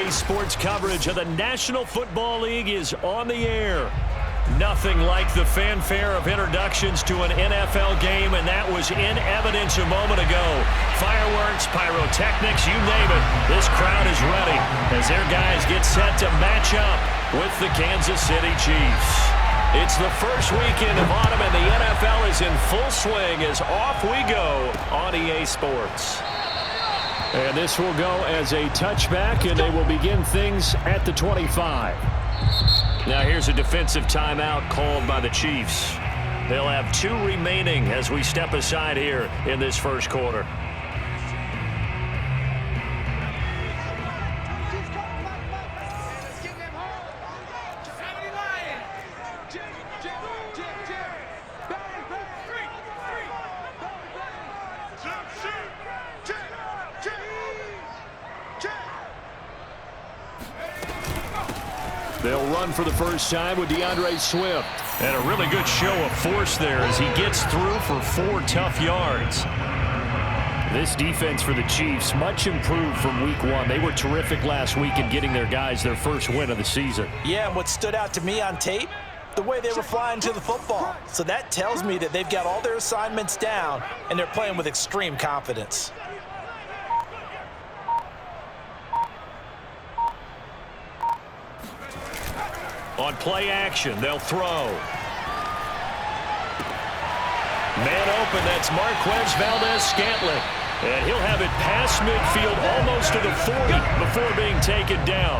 EA Sports coverage of the National Football League is on the air. Nothing like the fanfare of introductions to an NFL game, and that was in evidence a moment ago. Fireworks, pyrotechnics, you name it. This crowd is ready as their guys get set to match up with the Kansas City Chiefs. It's the first weekend of autumn, and the NFL is in full swing as off we go on EA Sports. And this will go as a touchback, and they will begin things at the 25. Now here's a defensive timeout called by the Chiefs. They'll have 2 remaining as we step aside here in this first quarter. They'll run for the first time with DeAndre Swift. And a really good show of force there as he gets through for 4 tough yards. This defense for the Chiefs, much improved from week 1. They were terrific last week in getting their guys their first win of the season. Yeah, and what stood out to me on tape, the way they were flying to the football. So that tells me that they've got all their assignments down, and they're playing with extreme confidence. On play action, they'll throw. Man open, that's Marquez Valdez-Scantling. And he'll have it past midfield almost to the 40 before being taken down.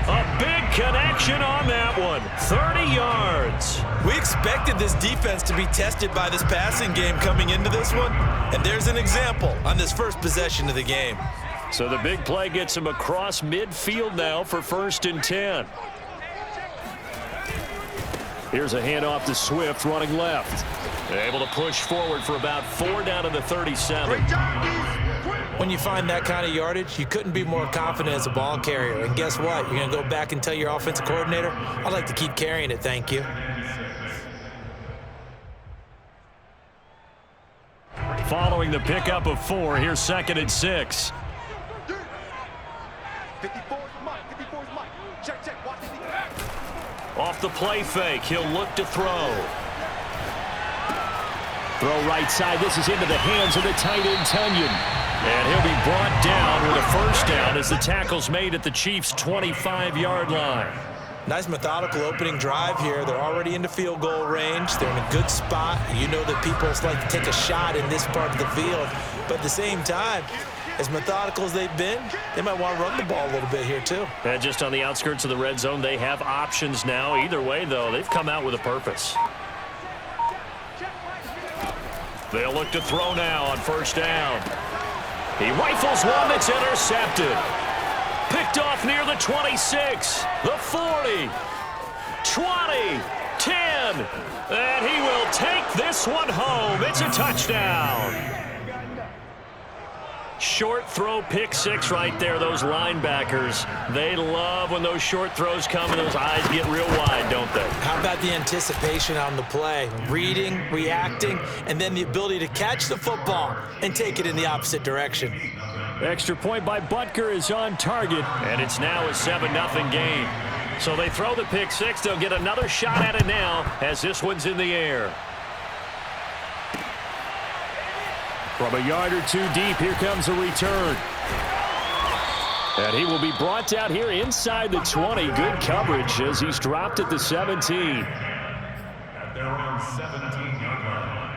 A big connection on that one. 30 yards. We expected this defense to be tested by this passing game coming into this one. And there's an example on this first possession of the game. So the big play gets him across midfield now for 1st and 10. Here's a handoff to Swift running left. Able to push forward for about 4 down to the 37. When you find that kind of yardage, you couldn't be more confident as a ball carrier. And guess what? You're going to go back and tell your offensive coordinator, I'd like to keep carrying it, thank you. Following the pickup of 4, here's 2nd and 6. Off the play fake, he'll look to throw. Throw right side. This is into the hands of the tight end, Tunyon. And he'll be brought down with a first down as the tackle's made at the Chiefs' 25-yard line. Nice methodical opening drive here. They're already into field goal range. They're in a good spot. You know that people like to take a shot in this part of the field. But at the same time, as methodical as they've been, they might want to run the ball a little bit here too. And just on the outskirts of the red zone, they have options now. Either way, though, they've come out with a purpose. They'll look to throw now on 1st down. He rifles one that's intercepted. Picked off near the 26, the 40, 20, 10. And he will take this one home. It's a touchdown. Short throw, pick 6 right there. Those linebackers, they love when those short throws come and those eyes get real wide, don't they? How about the anticipation on the play? Reading, reacting, and then the ability to catch the football and take it in the opposite direction. Extra point by Butker is on target, and it's now a 7-0 game. So they throw the pick 6. They'll get another shot at it now as this one's in the air. From a yard or 2 deep, here comes a return. And he will be brought down here inside the 20. Good coverage as he's dropped at the 17. At their own 17-yard line.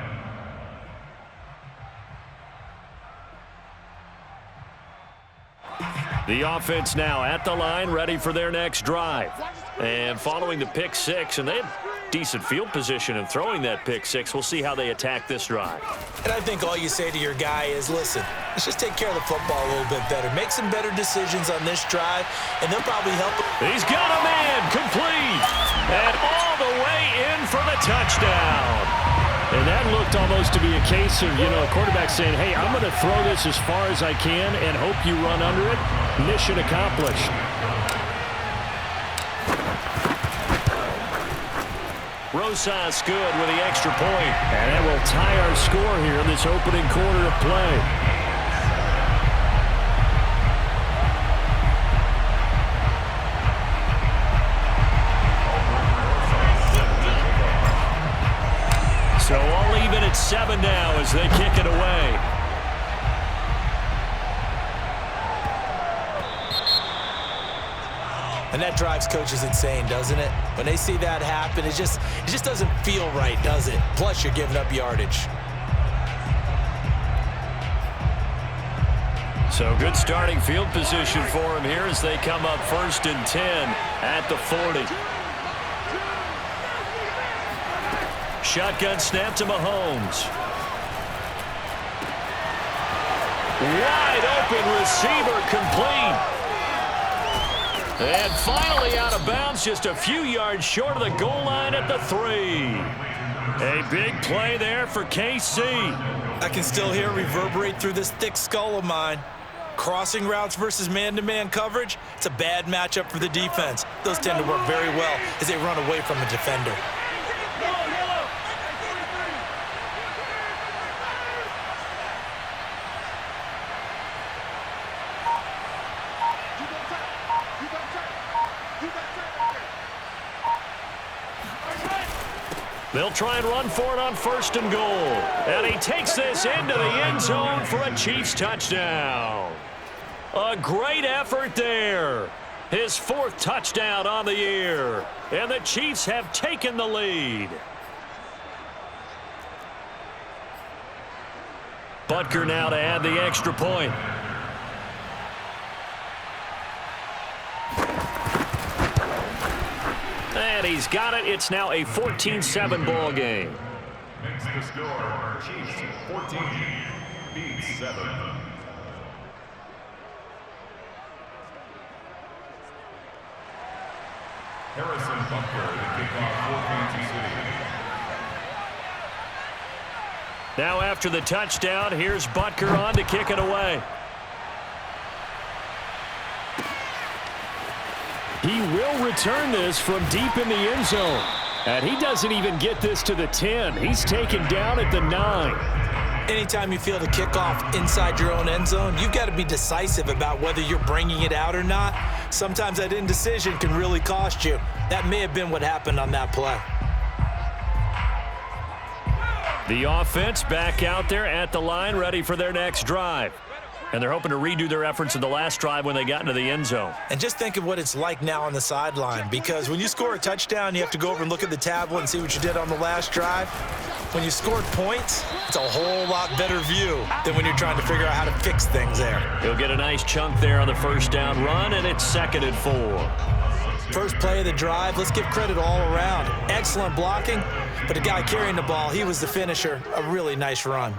The offense now at the line, ready for their next drive. And following the pick 6, and they had decent field position in throwing that pick 6. We'll see how they attack this drive. And I think all you say to your guy is, listen, let's just take care of the football a little bit better. Make some better decisions on this drive, and they'll probably help. He's got a man, complete, and all the way in for the touchdown. And that looked almost to be a case of, a quarterback saying, hey, I'm going to throw this as far as I can and hope you run under it. Mission accomplished. Rosas good with the extra point. And that will tie our score here in this opening quarter of play. 7 now as they kick it away. And that drives coaches insane, doesn't it? When they see that happen, it just doesn't feel right, does it? Plus, you're giving up yardage. So good starting field position for him here as they come up 1st and 10 at the 40. Shotgun snap to Mahomes. Wide open receiver complete. And finally out of bounds, just a few yards short of the goal line at the 3. A big play there for KC. I can still hear it reverberate through this thick skull of mine. Crossing routes versus man-to-man coverage, it's a bad matchup for the defense. Those tend to work very well as they run away from a defender. They'll try and run for it on 1st and goal. And he takes this into the end zone for a Chiefs touchdown. A great effort there. His 4th touchdown on the year. And the Chiefs have taken the lead. Butker now to add the extra point. And he's got it. It's now a 14-7 ball game. Makes the score Chiefs 14, Beats 7. Harrison Butker to kick off for Kansas City. Now after the touchdown, here's Butker on to kick it away. He will return this from deep in the end zone. And he doesn't even get this to the 10. He's taken down at the 9. Anytime you feel the kickoff inside your own end zone, you've got to be decisive about whether you're bringing it out or not. Sometimes that indecision can really cost you. That may have been what happened on that play. The offense back out there at the line, ready for their next drive. And they're hoping to redo their efforts in the last drive when they got into the end zone. And just think of what it's like now on the sideline, because when you score a touchdown, you have to go over and look at the tablet and see what you did on the last drive. When you scored points, it's a whole lot better view than when you're trying to figure out how to fix things there. He'll get a nice chunk there on the 1st down run, and it's 2nd and 4. First play of the drive, let's give credit all around. Excellent blocking, but the guy carrying the ball, he was the finisher. A really nice run.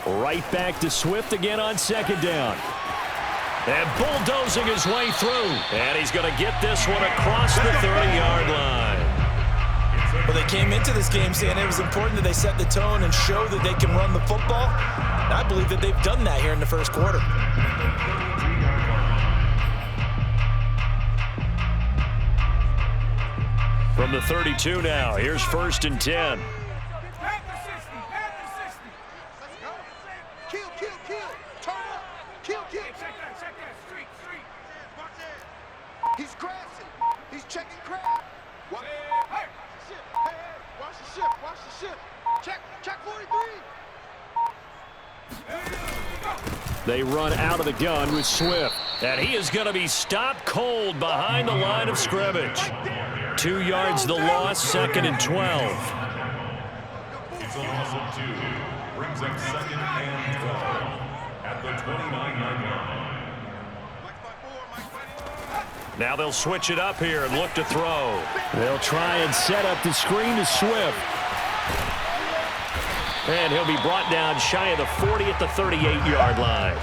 Right back to Swift again on 2nd down. And bulldozing his way through. And he's going to get this one across the 30-yard line. Well, they came into this game saying it was important that they set the tone and show that they can run the football. And I believe that they've done that here in the 1st quarter. From the 32 now, here's 1st and 10. He's grassy. He's checking crap. What? Hey, ship. Hey, watch the ship. Watch the ship. Check 43. They run out of the gun with Swift. And he is going to be stopped cold behind the line of scrimmage. 2 yards the loss, 2nd and 12. It's a loss of 2. Brings up 2nd and 12 at the 29-yard line. Now they'll switch it up here and look to throw. They'll try and set up the screen to Swift. And he'll be brought down shy of the 40 at the 38-yard line.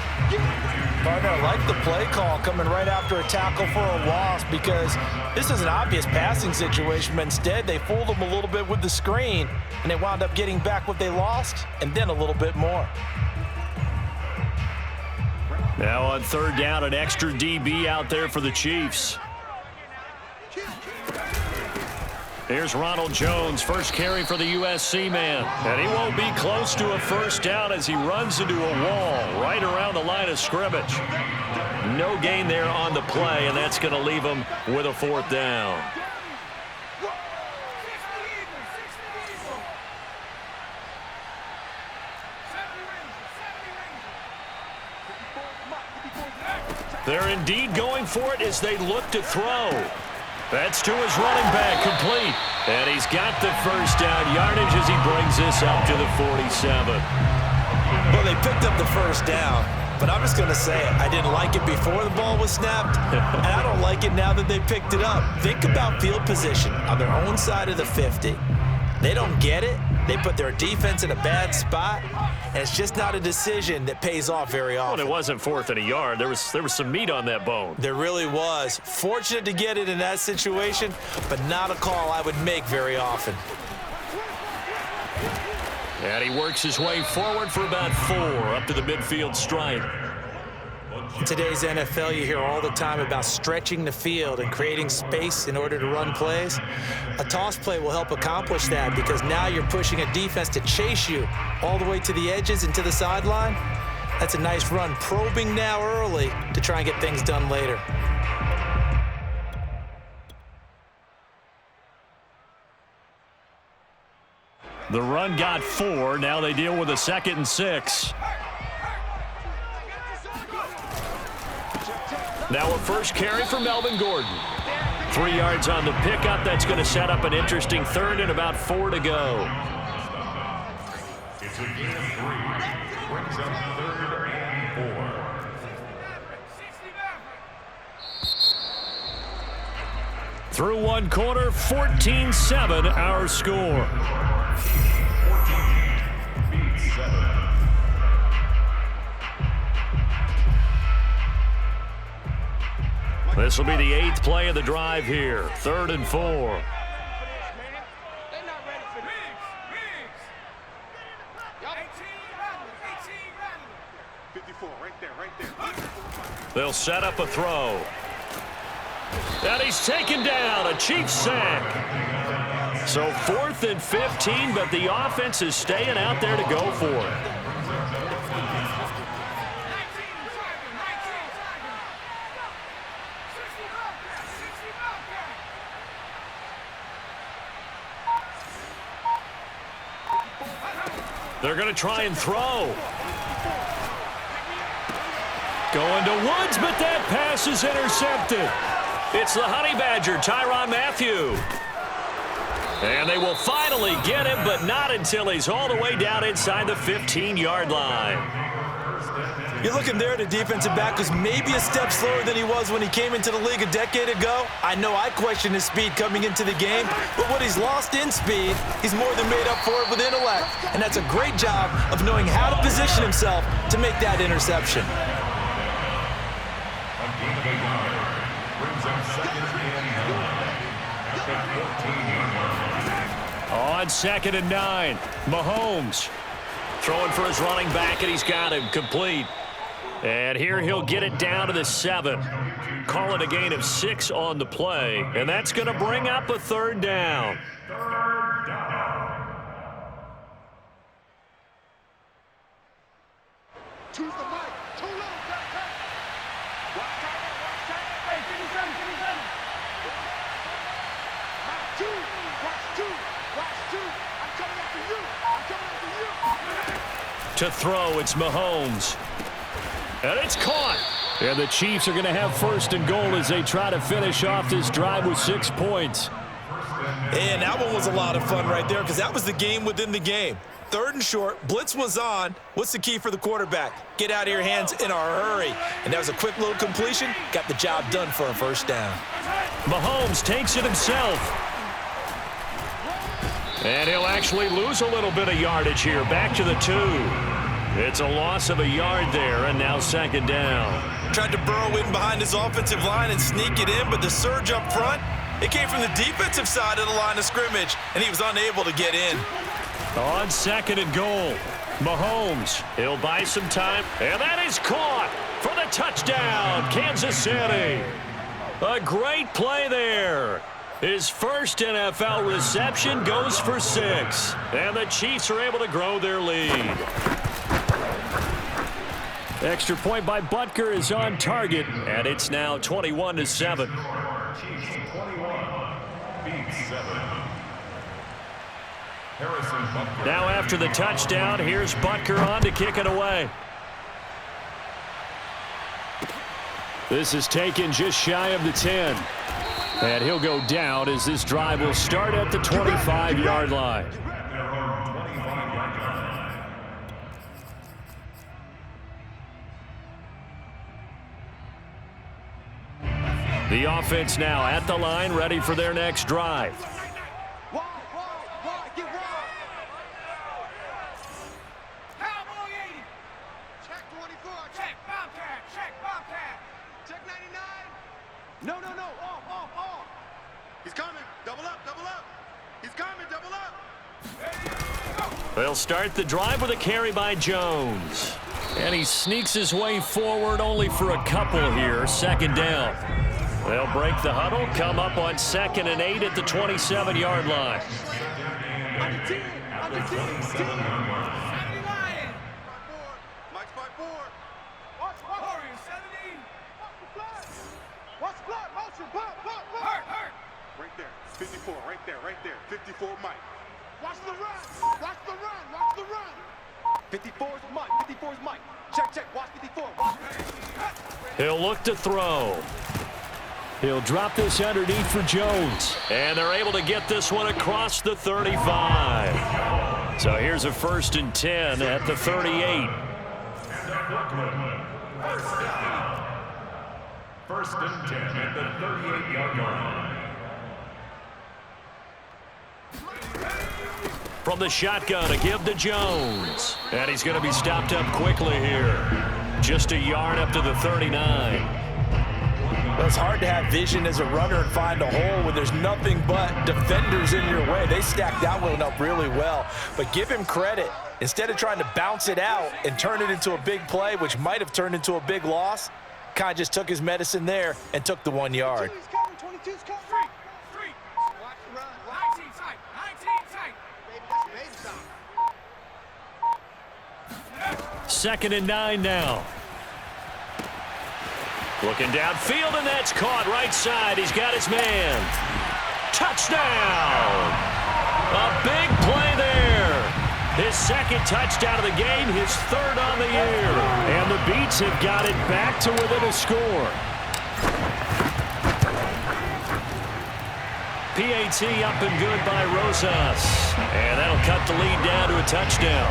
Partner, I like the play call coming right after a tackle for a loss, because this is an obvious passing situation, but instead they fooled them a little bit with the screen, and they wound up getting back what they lost and then a little bit more. Now on 3rd down, an extra DB out there for the Chiefs. Here's Ronald Jones, first carry for the USC man. And he won't be close to a first down as he runs into a wall right around the line of scrimmage. No gain there on the play, and that's going to leave him with a fourth down. They're indeed going for it as they look to throw. That's to his running back, complete. And he's got the first down yardage as he brings this up to the 47. Well, they picked up the first down, but I'm just going to say I didn't like it before the ball was snapped, and I don't like it now that they picked it up. Think about field position on their own side of the 50. They don't get it. They put their defense in a bad spot, and it's just not a decision that pays off very often. Well, it wasn't fourth and a yard. There was some meat on that bone. There really was. Fortunate to get it in that situation, but not a call I would make very often. And he works his way forward for about 4 up to the midfield stripe. In today's NFL, you hear all the time about stretching the field and creating space in order to run plays. A toss play will help accomplish that because now you're pushing a defense to chase you all the way to the edges and to the sideline. That's a nice run, probing now early to try and get things done later. The run got 4. Now they deal with a 2nd and 6. Now a first carry for Melvin Gordon. 3 yards on the pickup. That's going to set up an interesting third and about 4 to go. It's a gain of 3. Brings up 3rd and 4. Through one quarter, 14-7 our score. 14 beats 7. This will be the 8th play of the drive here. 3rd and 4. 54, right there. They'll set up a throw. And he's taken down, a Chiefs sack. So 4th and 15, but the offense is staying out there to go for it. They're going to try and throw. Going to Woods, but that pass is intercepted. It's the Honey Badger, Tyrann Mathieu. And they will finally get him, but not until he's all the way down inside the 15-yard line. You're looking there at a defensive back who's maybe a step slower than he was when he came into the league a decade ago. I know I questioned his speed coming into the game, but what he's lost in speed, he's more than made up for it with intellect. And that's a great job of knowing how to position himself to make that interception. A gain of 1 yard. Brings up 2nd and 9. On 2nd and 9, Mahomes throwing for his running back, and he's got him complete. And here he'll get it down to the 7. Call it a gain of 6 on the play, and that's going to bring up a 3rd down. Choose the mic. Too low. Watch tight. Hey, 57. Watch 2. Watch 2. I'm coming after you. To throw, it's Mahomes. And it's caught. And the Chiefs are going to have 1st and goal as they try to finish off this drive with 6 points. And that one was a lot of fun right there because that was the game within the game. 3rd and short, blitz was on. What's the key for the quarterback? Get out of your hands in a hurry. And that was a quick little completion. Got the job done for a 1st down. Mahomes takes it himself. And he'll actually lose a little bit of yardage here. Back to the 2. It's a loss of a yard there, and now 2nd down. Tried to burrow in behind his offensive line and sneak it in, but the surge up front, it came from the defensive side of the line of scrimmage, and he was unable to get in. On 2nd and goal, Mahomes, he'll buy some time, and that is caught for the touchdown, Kansas City. A great play there. His first NFL reception goes for 6. And the Chiefs are able to grow their lead. Extra point by Butker is on target, and it's now 21-7. Now after the touchdown, here's Butker on to kick it away. This is taken just shy of the 10. And he'll go down as this drive will start at the 25-yard line. The offense now at the line, ready for their next drive. No. Off. He's coming. Double up. He's coming. Double up. They'll start the drive with a carry by Jones. And he sneaks his way forward only for a couple here. Second down. They'll break the huddle, come up on 2nd and 8 at the 27-yard line. Right there. 54, right there. 54, Mike. Watch the run. 54's Mike. Check. Watch 54. He'll look to throw. He'll drop this underneath for Jones. And they're able to get this one across the 35. So here's a 1st and 10 at the 38. First and 10 at the 38-yard line. From the shotgun, a give to Jones. And he's going to be stopped up quickly here. Just a yard up to the 39. Well, it's hard to have vision as a runner and find a hole when there's nothing but defenders in your way. They stacked that one up really well. But give him credit. Instead of trying to bounce it out and turn it into a big play, which might have turned into a big loss, Kai just took his medicine there and took the 1 yard. 22's coming. Three. Watch the run. 19 tight. Baby, 2nd and 9 now. Looking downfield, and that's caught right side. He's got his man. Touchdown! A big play there. His 2nd touchdown of the game, his 3rd on the year. And the Beats have got it back to within a score. PAT up and good by Rosas. And that'll cut the lead down to a touchdown.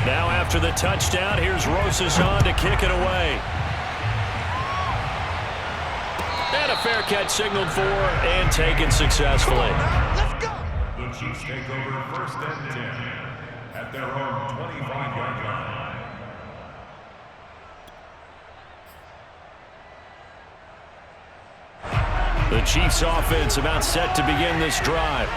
Now after the touchdown, here's Rosas on to kick it away. And a fair catch signaled for and taken successfully. Let's go. The Chiefs take over 1st and 10 at their own 25-yard line. The Chiefs offense about set to begin this drive.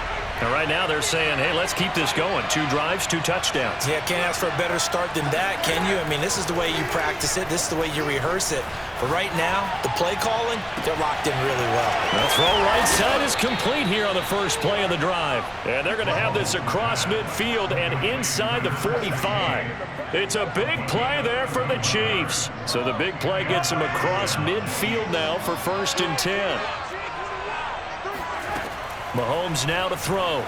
And right now they're saying, hey, let's keep this going. 2 drives, 2 touchdowns. Yeah, can't ask for a better start than that, can you? I mean, this is the way you practice it. This is the way you rehearse it. But right now, the play calling, they're locked in really well. The throw right side is complete here on the first play of the drive. And they're going to have this across midfield and inside the 45. It's a big play there for the Chiefs. So the big play gets them across midfield now for 1st and 10. Mahomes now to throw.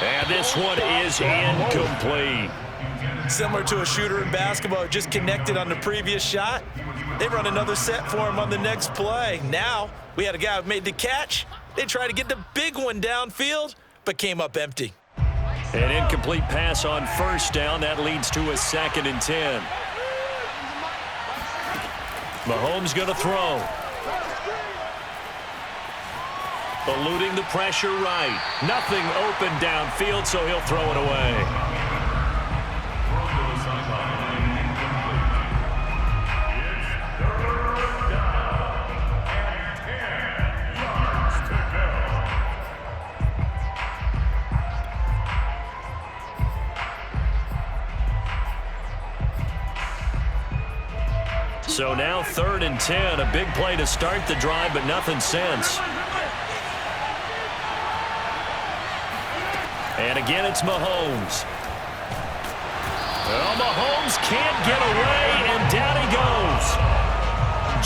And this one is incomplete. Similar to a shooter in basketball, just connected on the previous shot. They run another set for him on the next play. Now, we had a guy who made the catch. They tried to get the big one downfield, but came up empty. An incomplete pass on 1st down. That leads to a 2nd and 10. Mahomes going to throw. Eluding the pressure right. Nothing open downfield, so he'll throw it away. So now 3rd and 10. A big play to start the drive, but nothing since. And again, it's Mahomes. Well, Mahomes can't get away, and down he goes.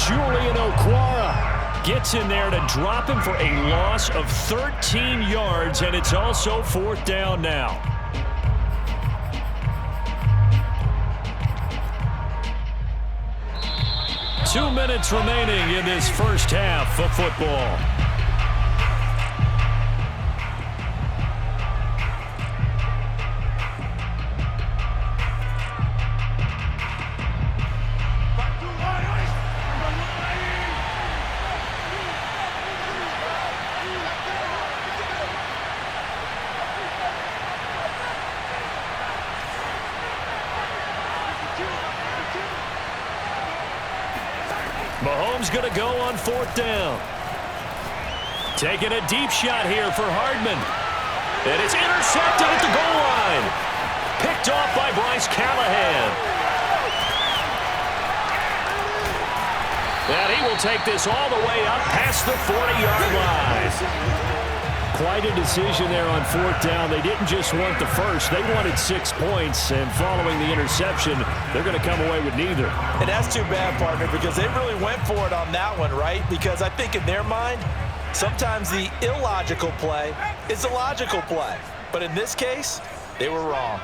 Julian Okwara gets in there to drop him for a loss of 13 yards, and it's also 4th down now. Two minutes remaining in this first half of football. Mahomes going to go on 4th down. Taking a deep shot here for Hardman. And it's intercepted at the goal line. Picked off by Bryce Callahan. And he will take this all the way up past the 40-yard line. Quite a decision there on 4th down. They didn't just want the first. They wanted 6 points, and following the interception, they're going to come away with neither. And that's too bad, partner, because they really went for it on that one, right? Because I think in their mind, sometimes the illogical play is a logical play. But in this case, they were wrong.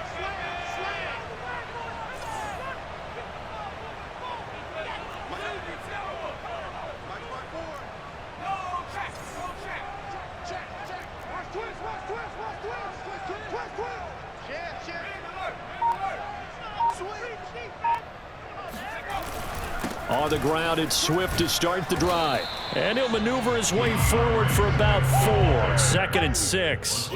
On the ground, it's Swift to start the drive. And he'll maneuver his way forward for about 4. 2nd and 6.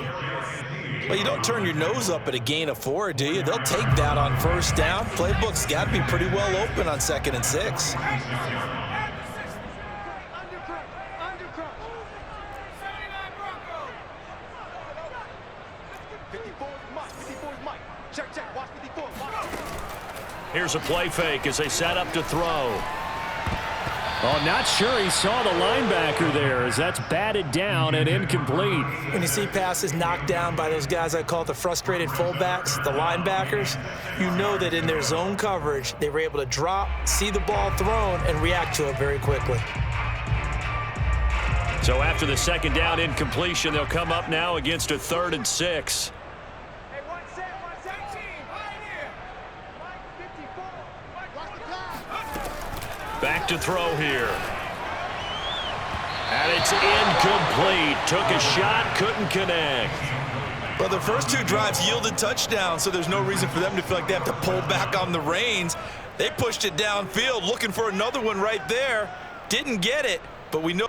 Well, you don't turn your nose up at a gain of 4, do you? They'll take that on 1st down. Playbook's got to be pretty well open on 2nd and 6. Here's a play fake as they set up to throw. Oh, not sure he saw the linebacker there as that's batted down and incomplete. When you see passes knocked down by those guys I call the frustrated fullbacks, the linebackers, you know that in their zone coverage, they were able to drop, see the ball thrown, and react to it very quickly. So after the 2nd down incompletion, they'll come up now against a 3rd and 6. Back to throw here. And it's incomplete. Took a shot, couldn't connect. Well, the first 2 drives yielded touchdowns, so there's no reason for them to feel like they have to pull back on the reins. They pushed it downfield, looking for another one right there. Didn't get it, but we know.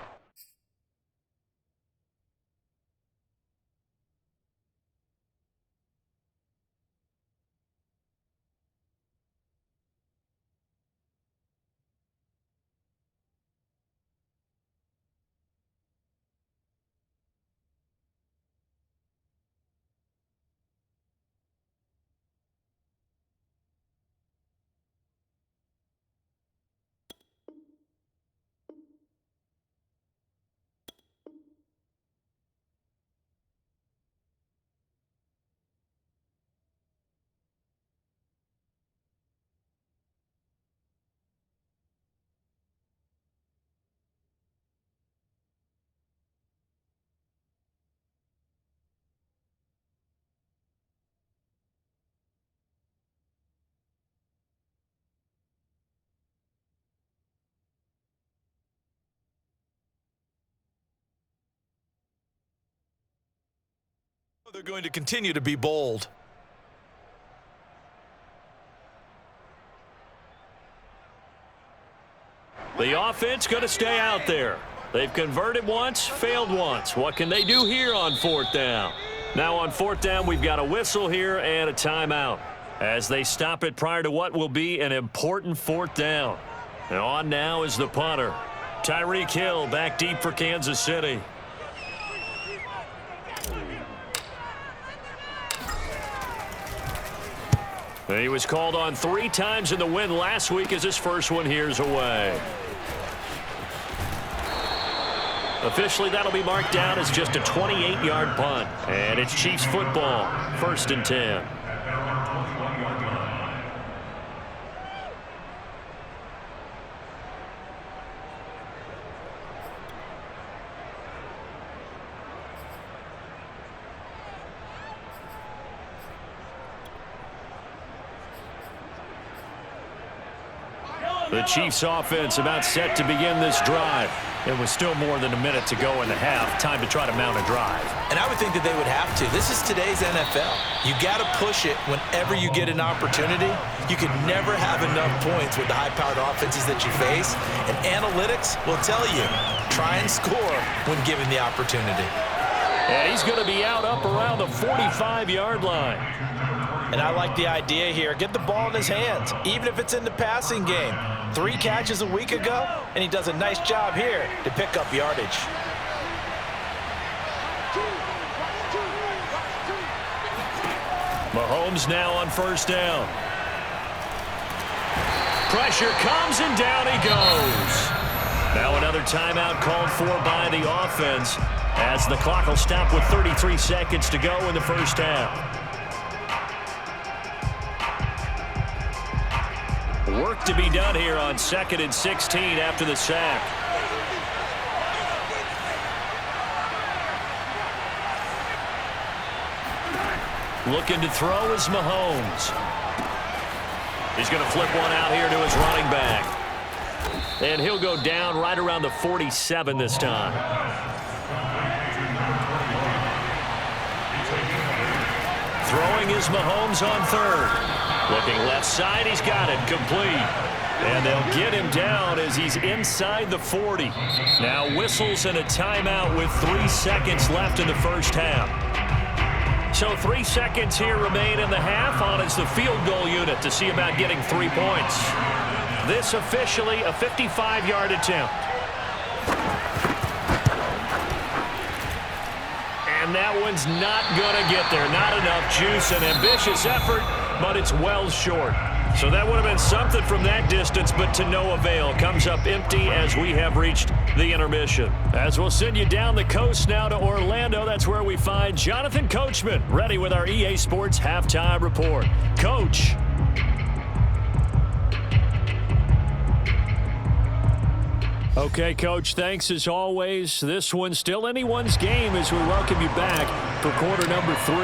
They're going to continue to be bold. The offense going to stay out there. They've converted once, failed once. What can they do here on 4th down? Now on 4th down, we've got a whistle here and a timeout as they stop it prior to what will be an important 4th down. And on now is the punter. Tyreek Hill back deep for Kansas City. He was called on 3 times in the win last week as his first one here's away. Officially, that'll be marked down as just a 28-yard punt. And it's Chiefs football, 1st and 10. The Chiefs offense about set to begin this drive. It was still more than a minute to go in the half. Time to try to mount a drive. And I would think that they would have to. This is today's NFL. You got to push it whenever you get an opportunity. You can never have enough points with the high-powered offenses that you face. And analytics will tell you, try and score when given the opportunity. And he's going to be out up around the 45-yard line. And I like the idea here. Get the ball in his hands, even if it's in the passing game. 3 catches a week ago, and he does a nice job here to pick up yardage. Mahomes now on 1st down. Pressure comes, and down he goes. Now another timeout called for by the offense as the clock will stop with 33 seconds to go in the first half. Work to be done here on 2nd and 16 after the sack. Looking to throw is Mahomes. He's going to flip one out here to his running back. And he'll go down right around the 47 this time. Throwing is Mahomes on 3rd. Looking left side, he's got it, complete. And they'll get him down as he's inside the 40. Now whistles and a timeout with 3 seconds left in the first half. So 3 seconds here remain in the half on it's the field goal unit to see about getting 3 points. This officially a 55-yard attempt. And that one's not going to get there. Not enough juice. An ambitious effort, but it's well short. So that would have been something from that distance, but to no avail. Comes up empty as we have reached the intermission. As we'll send you down the coast now to Orlando, that's where we find Jonathan Coachman, ready with our EA Sports Halftime Report. Coach. Okay, Coach, thanks as always. This one's still anyone's game as we welcome you back for quarter number 3.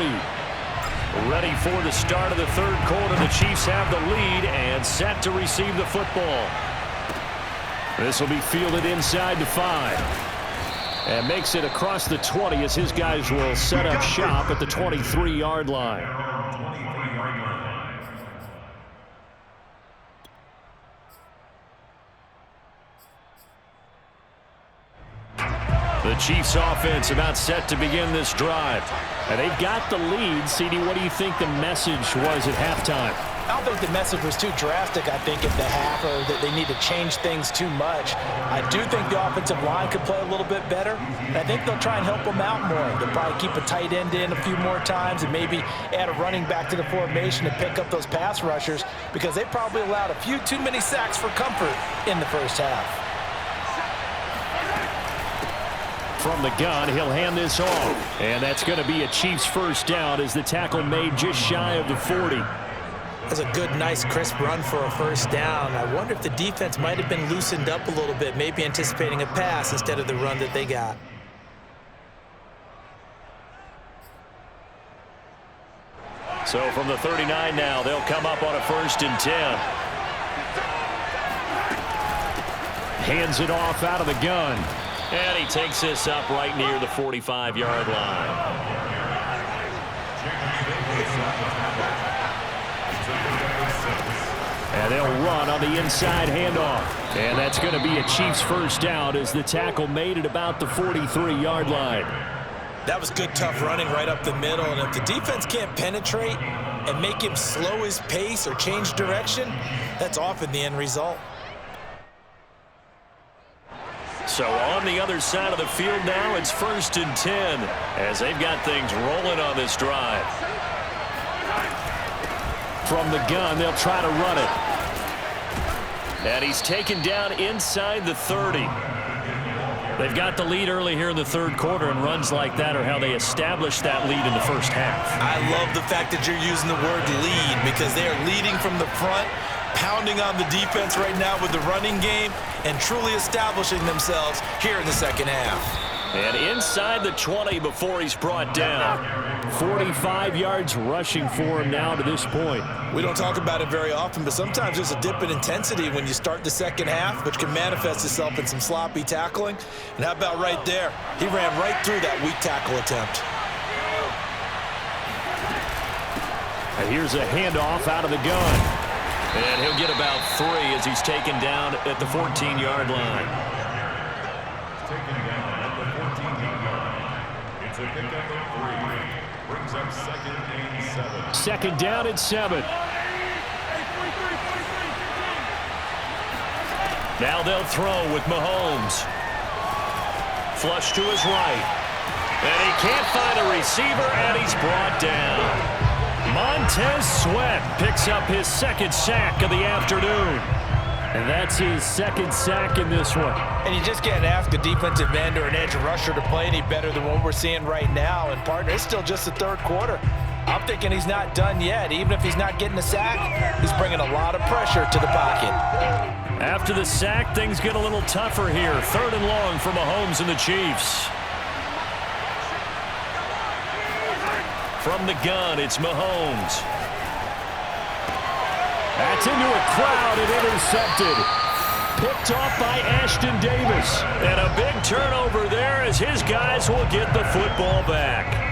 Ready for the start of the 3rd quarter. The Chiefs have the lead and set to receive the football. This will be fielded inside the 5. And makes it across the 20 as his guys will set up shop at the 23-yard line. The Chiefs offense about set to begin this drive. And they've got the lead. CD, what do you think the message was at halftime? I don't think the message was too drastic, I think, at the half, or that they need to change things too much. I do think the offensive line could play a little bit better. And I think they'll try and help them out more. They'll probably keep a tight end in a few more times and maybe add a running back to the formation to pick up those pass rushers because they probably allowed a few too many sacks for comfort in the first half. From the gun, he'll hand this off. And that's going to be a Chiefs first down as the tackle made just shy of the 40. That's a good, nice, crisp run for a first down. I wonder if the defense might have been loosened up a little bit, maybe anticipating a pass instead of the run that they got. So from the 39 now, they'll come up on a 1st and 10. Hands it off out of the gun. And he takes this up right near the 45-yard line. And they'll run on the inside handoff. And that's going to be a Chiefs first down as the tackle made at about the 43-yard line. That was good, tough running right up the middle. And if the defense can't penetrate and make him slow his pace or change direction, that's often the end result. So on the other side of the field now, it's 1st and 10 as they've got things rolling on this drive. From the gun, they'll try to run it. And he's taken down inside the 30. They've got the lead early here in the third quarter, and runs like that are how they established that lead in the first half. I love the fact that you're using the word lead, because they are leading from the front, pounding on the defense right now with the running game, and truly establishing themselves here in the second half. And inside the 20 before he's brought down. 45 yards rushing for him now to this point. We don't talk about it very often, but sometimes there's a dip in intensity when you start the second half, which can manifest itself in some sloppy tackling. And how about right there? He ran right through that weak tackle attempt. And here's a handoff out of the gun. And he'll get about 3 as he's taken down at the 14-yard line. Taken down at the 14-yard line. It's a pickup of 3. Brings up 2nd and 7. Second down and 7. Now they'll throw with Mahomes. Flush to his right. And he can't find a receiver, and he's brought down. Montez Sweat picks up his second sack of the afternoon. And that's his second sack in this one. And you just can't ask a defensive end or an edge rusher to play any better than what we're seeing right now. And, partner, it's still just the third quarter. I'm thinking he's not done yet. Even if he's not getting a sack, he's bringing a lot of pressure to the pocket. After the sack, things get a little tougher here. 3rd and long for Mahomes and the Chiefs. From the gun, it's Mahomes. That's into a crowd and intercepted. Picked off by Ashton Davis. And a big turnover there as his guys will get the football back.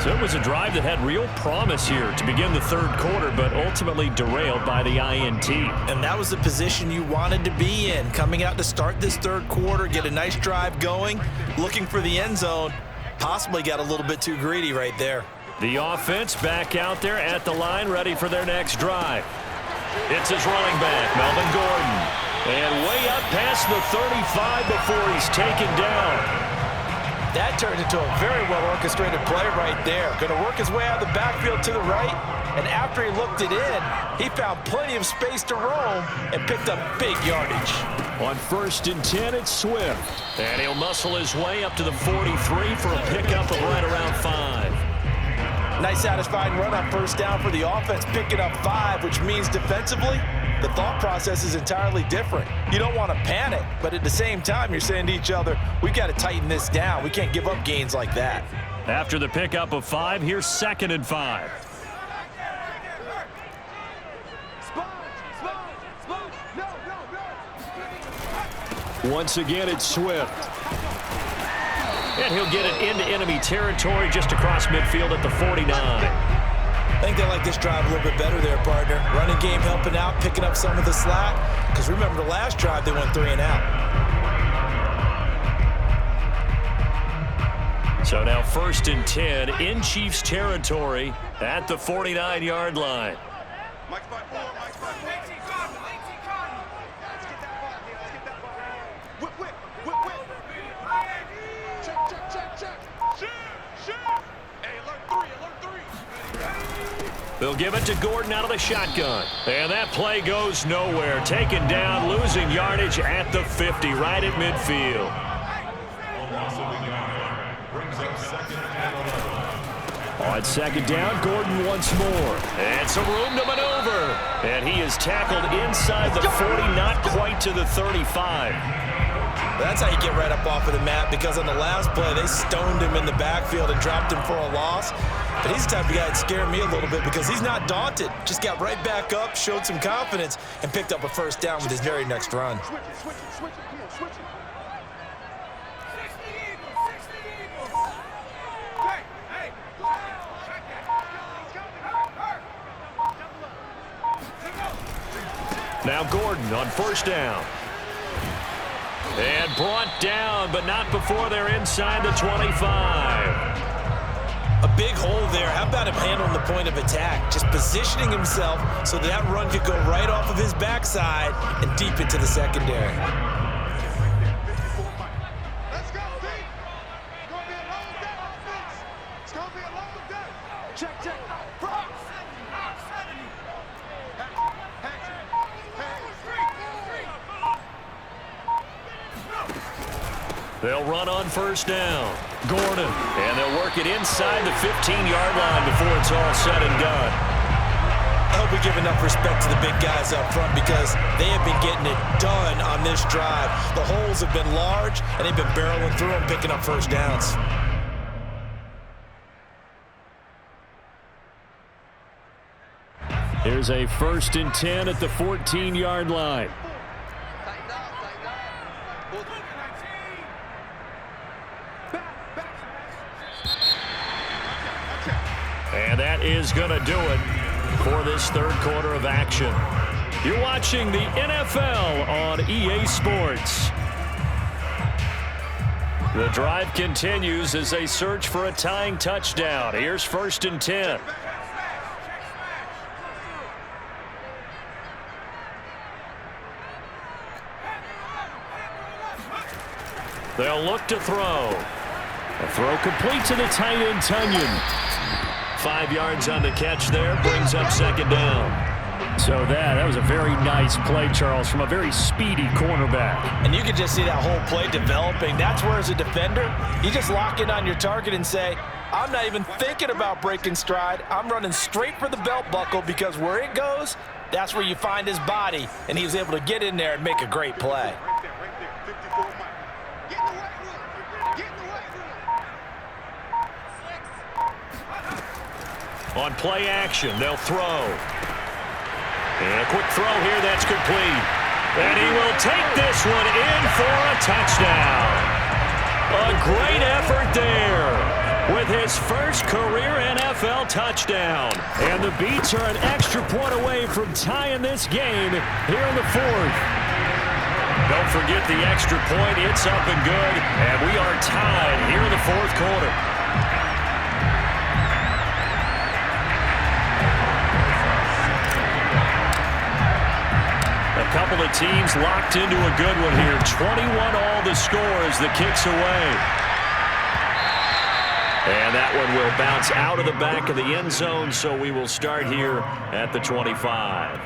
So it was a drive that had real promise here to begin the third quarter, but ultimately derailed by the INT. And that was the position you wanted to be in, coming out to start this third quarter, get a nice drive going, looking for the end zone. Possibly got a little bit too greedy right there. The offense back out there at the line, ready for their next drive. It's his running back, Melvin Gordon. And way up past the 35 before he's taken down. That turned into a very well-orchestrated play right there. Going to work his way out of the backfield to the right. And after he looked it in, he found plenty of space to roam and picked up big yardage. On 1st and 10, it's Swift. And he'll muscle his way up to the 43 for a pickup of right around 5. Nice satisfying run on 1st down for the offense, picking up 5, which means defensively, the thought process is entirely different. You don't want to panic, but at the same time, you're saying to each other, we've got to tighten this down. We can't give up gains like that. After the pickup of 5, here's 2nd and 5. Once again, it's Swift. And he'll get it into enemy territory just across midfield at the 49. I think they like this drive a little bit better there, partner. Running game helping out, picking up some of the slack. Because remember, the last drive, they went 3 and out. So now 1st and 10 in Chiefs territory at the 49-yard line. Mike's by 4, Mike's by 4. Let's get that ball here. Let's get that ball. Whip, whip, whip, whip. Check, check, check, check. Shoot. Hey, alert 3. They'll give it to Gordon out of the shotgun. And that play goes nowhere. Taken down, losing yardage at the 50, right at midfield. On 2nd down, Gordon once more. And some room to maneuver. And he is tackled inside the 40, not quite to the 35. That's how you get right up off of the mat, because on the last play, they stoned him in the backfield and dropped him for a loss. But he's the type of guy that scared me a little bit because he's not daunted. Just got right back up, showed some confidence, and picked up a 1st down with his very next run. Switch it. Come on, switch it. Hey. Check that. Now Gordon on 1st down. And brought down, but not before they're inside the 25. A big hole there. How about him handling the point of attack? Just positioning himself so that run could go right off of his backside and deep into the secondary. Let's go, D. It's going to be a long day, offense. It's going to be a long day. Check. They'll run on first down. Gordon. And they'll work it inside the 15-yard line before it's all said and done. I hope we give enough respect to the big guys up front because they have been getting it done on this drive. The holes have been large, and they've been barreling through them, picking up first downs. Here's a 1st and 10 at the 14-yard line. And that is going to do it for this third quarter of action. You're watching the NFL on EA Sports. The drive continues as they search for a tying touchdown. Here's 1st and 10. They'll look to throw. A throw complete to the tight end, Tunyon. 5 yards on the catch there, brings up 2nd down. So that was a very nice play, Charles, from a very speedy cornerback. And you can just see that whole play developing. That's where, as a defender, you just lock in on your target and say, I'm not even thinking about breaking stride. I'm running straight for the belt buckle because where it goes, that's where you find his body. And he was able to get in there and make a great play. On play action, they'll throw. And a quick throw here, that's complete. And he will take this one in for a touchdown. A great effort there with his first career NFL touchdown. And the Beats are an extra point away from tying this game here in the 4th. Don't forget the extra point. It's up and good. And we are tied here in the 4th quarter. A couple of teams locked into a good one here. 21 all the score as the kick's away. And that one will bounce out of the back of the end zone, so we will start here at the 25.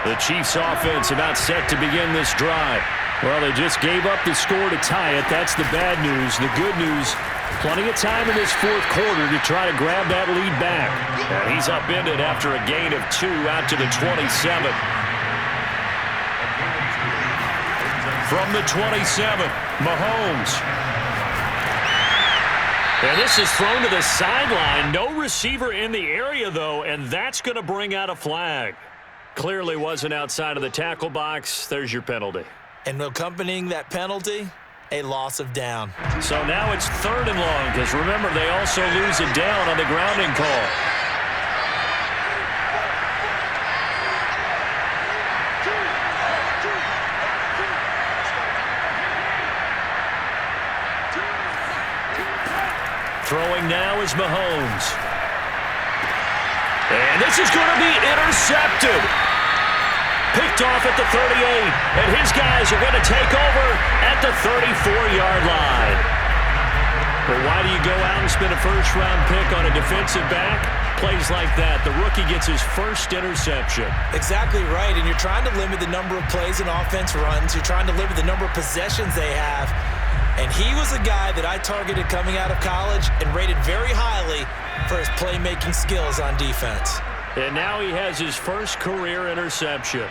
The Chiefs offense about set to begin this drive. Well, they just gave up the score to tie it. That's the bad news. The good news, plenty of time in this 4th quarter to try to grab that lead back. And he's upended after a gain of 2 out to the 27. From the 27, Mahomes. And this is thrown to the sideline. No receiver in the area, though, and that's going to bring out a flag. Clearly wasn't outside of the tackle box. There's your penalty. And accompanying that penalty, a loss of down. So now it's 3rd and long, because remember, they also lose a down on the grounding call. Throwing now is Mahomes. And this is going to be intercepted. Picked off at the 38, and his guys are going to take over at the 34-yard line. But why do you go out and spend a first-round pick on a defensive back? Plays like that. The rookie gets his first interception. Exactly right, and you're trying to limit the number of plays and offense runs. You're trying to limit the number of possessions they have. And he was a guy that I targeted coming out of college and rated very highly for his playmaking skills on defense. And now he has his first career interception.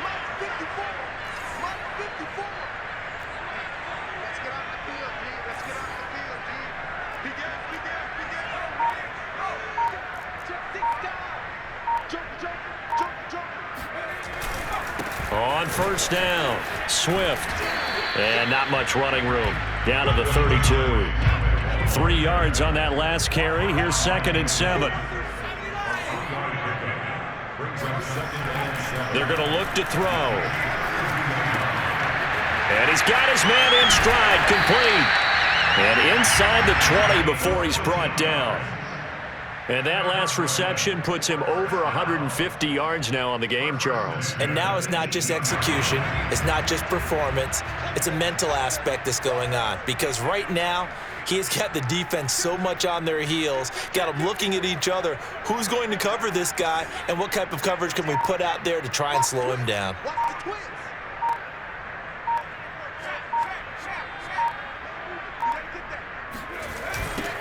On first down, Swift. And not much running room. Down to the 32. 3 yards on that last carry. Here's 2nd and 7. They're going to look to throw. And he's got his man in stride, complete. And inside the 20 before he's brought down. And that last reception puts him over 150 yards now on the game, Charles. And now it's not just execution. It's not just performance. It's a mental aspect that's going on. Because right now, he has got the defense so much on their heels, got them looking at each other. Who's going to cover this guy, and what type of coverage can we put out there to try and slow him down?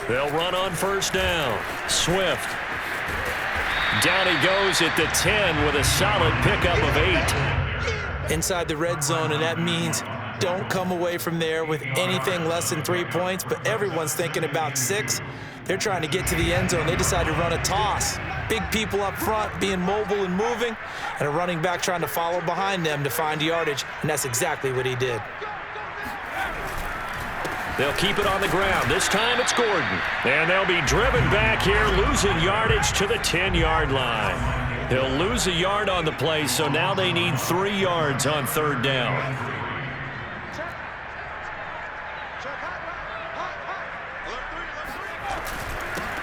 They'll run on first down. Swift. Down he goes at the 10 with a solid pickup of 8. Inside the red zone, and that means don't come away from there with anything less than 3 points, but everyone's thinking about 6. They're trying to get to the end zone. They decide to run a toss. Big people up front being mobile and moving, and a running back trying to follow behind them to find yardage, and that's exactly what he did. They'll keep it on the ground. This time it's Gordon. And they'll be driven back here, losing yardage to the 10-yard line. They'll lose a yard on the play, so now they need 3 yards on third down.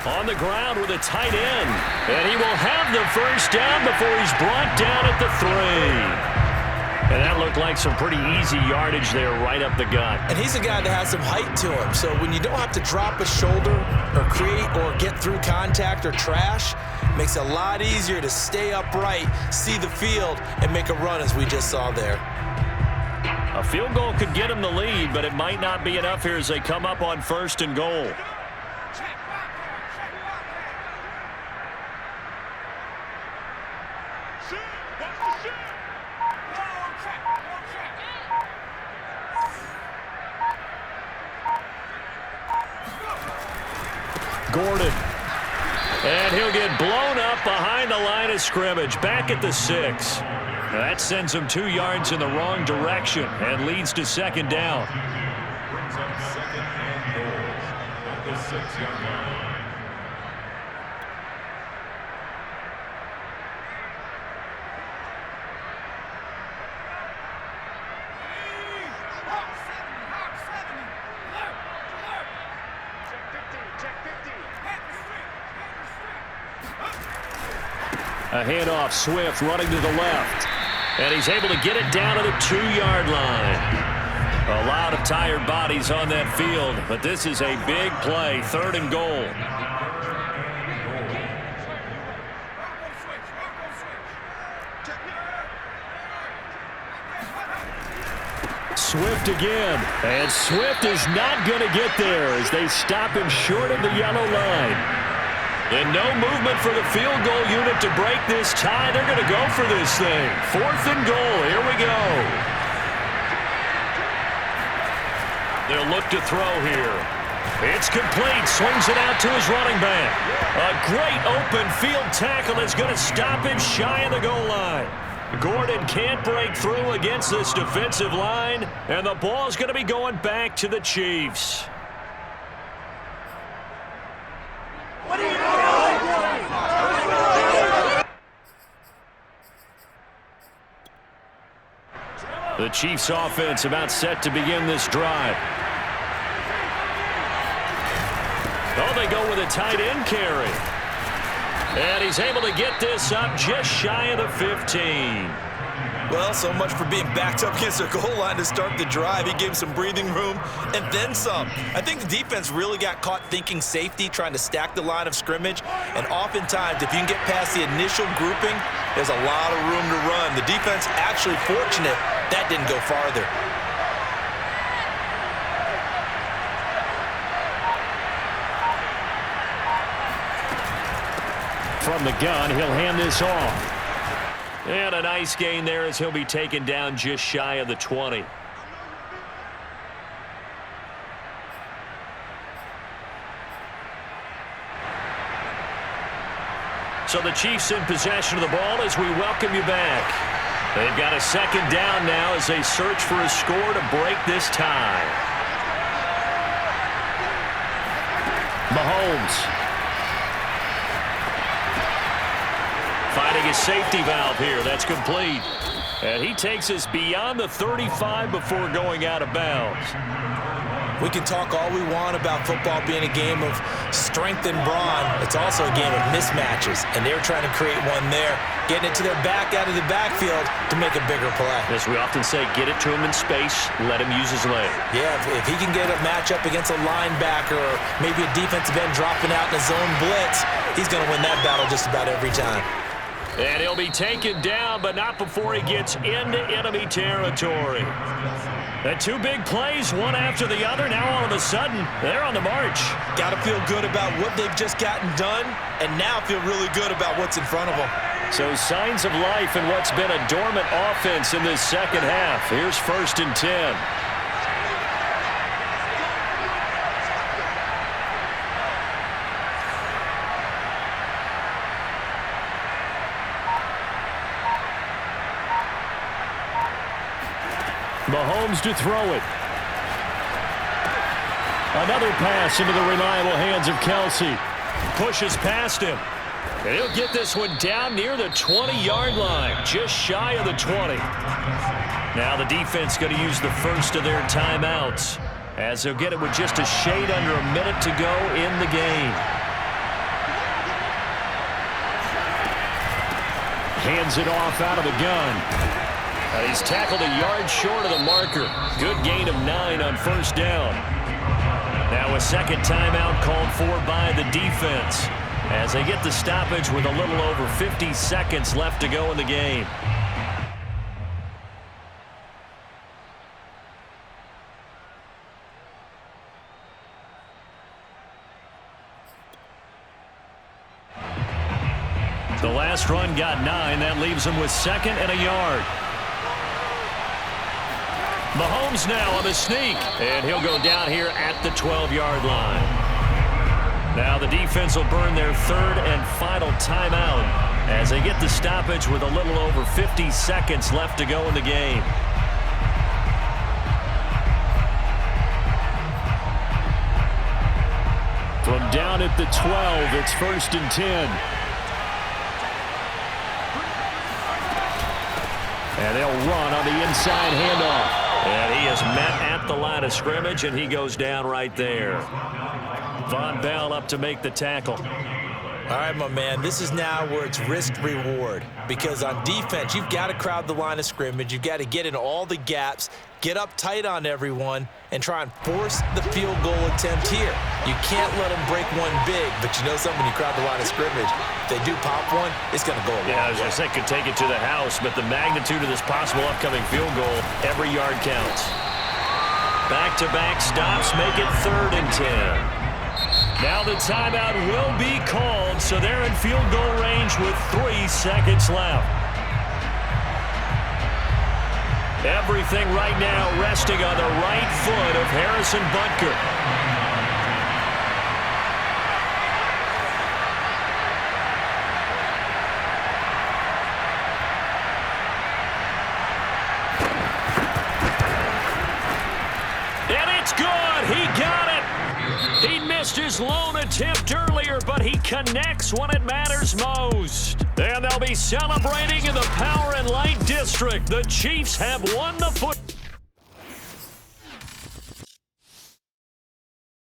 On the ground with a tight end. And he will have the first down before he's brought down at the 3. And that looked like some pretty easy yardage there right up the gut. And he's a guy that has some height to him. So when you don't have to drop a shoulder or create or get through contact or trash, it makes it a lot easier to stay upright, see the field, and make a run as we just saw there. A field goal could get him the lead, but it might not be enough here as they come up on first and goal. Gordon. And he'll get blown up behind the line of scrimmage, back at the 6. That sends him 2 yards in the wrong direction and leads to second down. Brings up second and goal at the 6-yard line. A handoff, Swift running to the left. And he's able to get it down to the 2-yard line. A lot of tired bodies on that field, but this is a big play, third and goal. Swift again. And Swift is not going to get there as they stop him short of the yellow line. And no movement for the field goal unit to break this tie. They're going to go for this thing. 4th and goal. Here we go. They'll look to throw here. It's complete. Swings it out to his running back. A great open field tackle is going to stop him shy of the goal line. Gordon can't break through against this defensive line, and the ball's going to be going back to the Chiefs. The Chiefs offense about set to begin this drive. Oh, they go with a tight end carry. And he's able to get this up just shy of the 15. Well, so much for being backed up against the goal line to start the drive. He gave him some breathing room and then some. I think the defense really got caught thinking safety, trying to stack the line of scrimmage. And oftentimes, if you can get past the initial grouping, there's a lot of room to run. The defense actually fortunate that didn't go farther. From the gun, he'll hand this off. And a nice gain there as he'll be taken down just shy of the 20. So the Chiefs in possession of the ball as we welcome you back. They've got a second down now as they search for a score to break this tie. Mahomes. Finding a safety valve here. That's complete. And he takes us beyond the 35 before going out of bounds. We can talk all we want about football being a game of strength and brawn. It's also a game of mismatches, and they're trying to create one there, getting it to their back out of the backfield to make a bigger play. As we often say, get it to him in space, let him use his leg. Yeah, if he can get a matchup against a linebacker or maybe a defensive end dropping out in a zone blitz, he's going to win that battle just about every time. And he'll be taken down, but not before he gets into enemy territory. The two big plays, one after the other. Now all of a sudden, they're on the march. Got to feel good about what they've just gotten done, and now feel really good about what's in front of them. So signs of life in what's been a dormant offense in this second half. Here's 1st and 10. Mahomes to throw it. Another pass into the reliable hands of Kelsey. Pushes past him. And he'll get this one down near the 20-yard line, just shy of the 20. Now the defense going to use the first of their timeouts, as they'll get it with just a shade under a minute to go in the game. Hands it off out of the gun. And he's tackled a yard short of the marker. Good gain of 9 on 1st down. Now a second timeout called for by the defense, as they get the stoppage with a little over 50 seconds left to go in the game. The last run got 9. That leaves him with 2nd and a yard. Mahomes now on the sneak, and he'll go down here at the 12-yard line. Now the defense will burn their 3rd and final timeout as they get the stoppage with a little over 50 seconds left to go in the game. From down at the 12, it's 1st and 10. And they'll run on the inside handoff. And he is met at the line of scrimmage, and he goes down right there. Von Bell up to make the tackle. All right, my man, this is now where it's risk-reward, because on defense, you've got to crowd the line of scrimmage. You've got to get in all the gaps, get up tight on everyone, and try and force the field goal attempt here. You can't let them break one big, but you know something, when you crowd the line of scrimmage, if they do pop one, it's going to go a long way. Yeah, I was going to say, could take it to the house, but the magnitude of this possible upcoming field goal, every yard counts. Back-to-back stops make it 3rd and 10. Now the timeout will be called, so they're in field goal range with 3 seconds left. Everything right now resting on the right foot of Harrison Butker. And it's good. He got it. He missed his lone attempt earlier, but he connects when it matters most. And they'll be celebrating in the Power and Light District. The Chiefs have won the football.